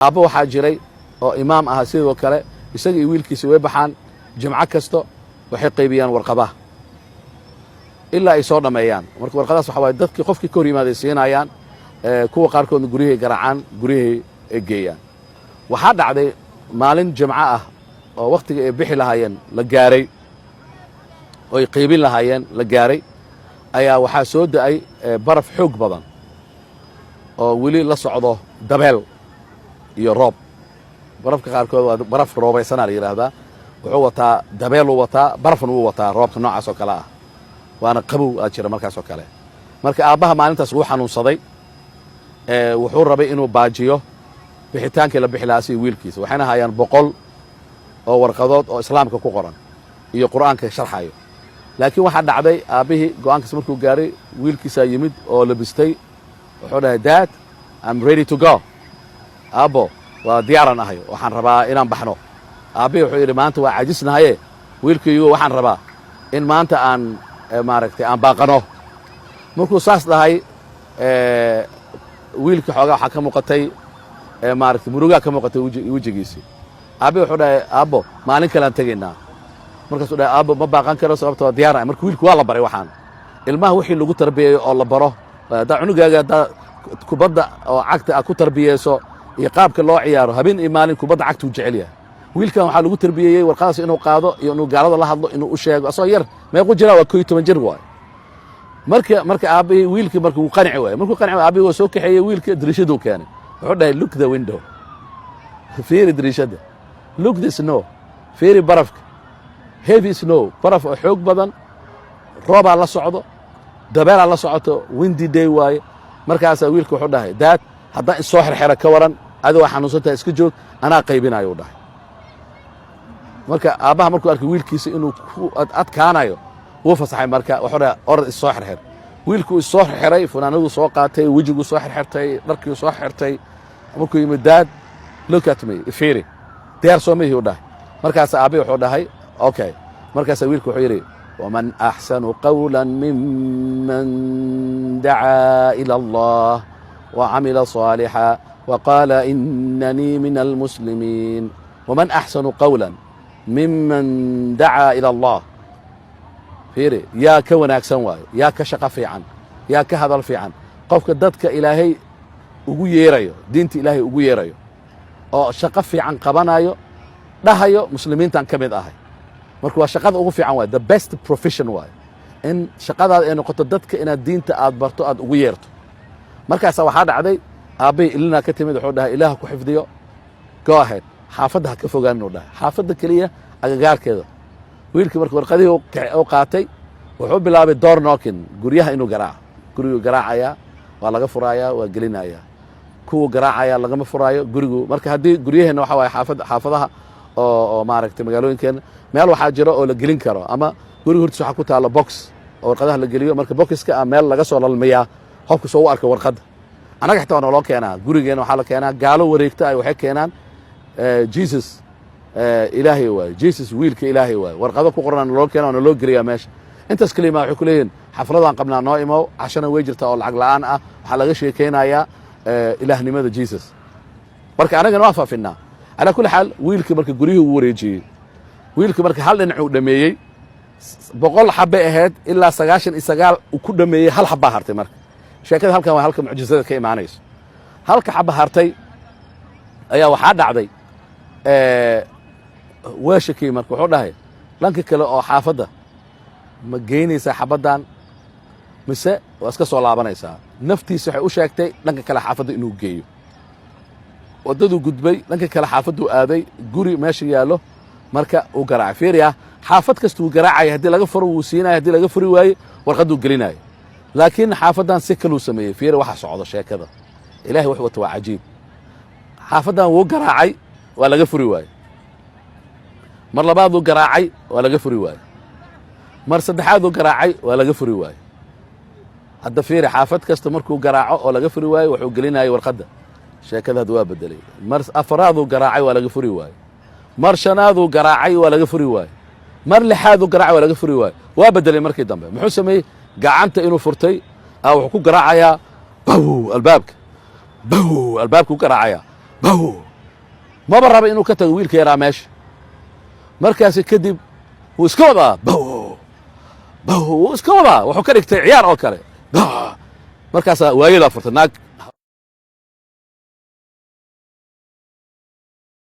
aabbo waxaa jiray oo imaam ah sidoo kale isaga iyo wiilkiisa way baxaan jimco kasto waxay qaybiyaan warqadaha ilaa ay soo dhameeyaan marka warqadaas waxa waaye dadkii qofkii ka hor yimaaday siinayaan kuwa qaarkoodna guryahay garaacaan guryahay ay geeyaan waxaa dhacday maalin jimco ah oo wakhtiga ay bixi lahaayeen la gaaray oo ay qaybin lahaayeen la gaaray ayaa waxaa soo da'ay baraf xoog badan oo weli la socdo dabeel iyo roob barafka qaarkood waa baraf roobaysanaa la yidhaahdaa wuxuu wataa dabeeluu wataa barafna wuu wataa roobka noocaas oo kale ah waana qabow aad jira markaas oo kale marka aabbaha maalintaas wuu xanuunsaday wuxuu rabay inuu baajiyo bixitaankii la bixi lahaa si wiilkiisa waxayna hayaan 100 oo warqadood oo islaamka ku qoran iyo qur'aanka sharxayo laakiin waxaa dhacday aabbihii go'aankaas markuu gaaray wiilkiisaa yimid oo labistay wuxuu dhahay dad I'm ready to go aabbo waa diyaaran ahay waxaan rabaa inaan baxno aabbihii wuxuu yidhi maanta waa cajisnahaye wiilkaygu waxaan rabaa in maanta aan maaragtay aan baaqano markuu saas dhahay wiilkii xoogaa waxaa ka muuqatay maaragtay murugaa ka muuqatay wejigiisii aabbihi wuxuu dhahay aabbo maalin kalean tegaynaa markaasuu dhahay aabbo ma baaqan karo sababtoo diyaaran ahay marka wiilku waa la baray waxaan ilmaha wixii lagu tarbiyeeyo oo la baro haddaa cunugaaga haddaa kubadda oo cagta aad ku tarbiyeyso iyo qaabka loo ciyaaro habeen iyo maalin kubadda cagta uu jecel yahay wiilkan waxaa lagu tarbiyeeyey warqadaas inuu qaado iyo inuu gaalada la hadlo inuu u sheego asoo yar meequ jiraa waa 11 jir waay marka aabbihii wiilkii marka wuu qanci waayey markuu qanci waayey aabbihii waa soo kaxeeyey wiilkii dariishaduu keenay wuxuu dhahay look the window fiiri dariishadda look the snow fiiri barafka heavy snow baraf oo xoog badan roobaa la socdo dabeelaa la socoto windy day waaye markaasaa wiilka wuxuu dhahay daad haddaan isoo xerxera ka waran adi waa xanuunsantahay iska joog anaa qaybinayo u dhahay marka aabbaha markuu arkay wiilkiisa inuu ku adkaanayo wuu fasaxay marka wuxuu dhahay orad issoo xerxer wiilkuu issoo xerxeray funaanaduu soo qaatay wejiguu soo xerxertay dharkiiu soo xerxertay markuu yimid daad look at me fiiri diyaar soo mihii u dhahay markaasa aabbihi wuxuu dhahay okay markaasaa wiilku wuxuu yidhi ومن أحسن قولا ممن دعا إلى الله وعمل صالحا وقال إنني من المسلمين ومن أحسن قولا ممن دعا إلى الله فيري يا كوناك سنواي يا كشق في عن يا كهذا في عن قفك ددك إلهي ugu yeerayo diinta ilaahay ugu yeerayo oo shaqo fiican qabanayo dhahayo muslimiintan kamid ahay marka waa shaqada ugu fiican waay the best profession waay in shaqadaada ay noqoto dadka inaad diinta aad barto aad ugu yeerto markaas waxaa dhacday aabbay ilina ka timid wuxuu dhahay ilaah ku xifdiyo go ahead xaafadda ha ka fogaan inuu dhahay xaafadda kaliya agagaarkeeda wiilkii marka warqadihii uu qaatay wuxuu bilaabay door knocking guryaha inuu garaaco gurigu garaacayaa waa laga furayaa waa gelinayaa kuwa garaacaya lagama furaayo gurigu marka haddii guryaheena waxa waaye xaafadaha oo maaragtay magaalooyinkeena meel waxaa jiro oo la gelin karo ama guriga hortiis waxaa ku taalla box oo warqadaha la geliyo marka boxiska ah meel laga soo lalmiyaa qofku soo u arka warqadda annaga xitaa waa naloo keenaa gurigeena waxaa la keenaa gaalo wareegta ay waxay keenaan jesus ilaahay waaye jesus wiilka ilaahay waaye warqado ku qoran naloo keena oo naloo geliyaa meesha intaas kalimaa waxay ku leeyihiin xafladaan qabnaa noo imow cashana way jirtaa oo lacag la'aan ah waxaa laga sheekaynayaa ilaahnimada jesus marka annagana waa faafinaa calaa kulli xaal wiilkii marka guryihii uu wareejiyey wiilkii marka hal dhinacuu dhameeyey 100 xabbay ahayd ilaa 99 uu ku dhameeyey hal xabbaa hartay marka sheekada halkan waa halka mucjisada ka imaanayso halka xabba hartay ayaa waxaa dhacday weeshakii marka wuxuu dhahay dhanka kale oo xaafadda ma geynaysaa xabaddan mise waa iska soo laabanaysaa naftiisa waxay u sheegtay dhanka kale xaafadda inuu geeyo waddaduu gudbay dhanka kale xaafadduu aaday guri meesha yaallo marka uu garaacay fiiriya xaafad kasta uu garaacaya haddii laga furo wuu siinaya haddii laga furi waaye warqadduu gelinaayo laakiin xaafaddan si kaluu sameeyey fiiri waxa socdo sheekada ilahay wax wata waa cajiib xaafaddan wuu garaacay waa laga furi waaye mar labaaduu garaacay waa laga furi waaye mar saddexaaduu garaacay waa laga furi waaye hadda fiiri xaafad kasta markuu garaaco oo laga furi waaye wuxuu gelinayay warqadda sheekada hadda waa bedelay mar afaraaduu garaacay waa laga furi waaye mar shanaaduu garaacay waa laga furi waaye mar lixaaduu garaacay waa laga furi waaye waa bedelay markii dambe muxuu sameeyey gacanta inuu furtay wuxuu ku garaacayaa baw albaabka u garaacayaa baw maba raba inuu ka tago wiilka yaraa meesha markaasi kadib wuu iska wadaa wuu iska wadaa wuxuu ka dhigtay ciyaar oo kale markaasaa waayadaa furtay naag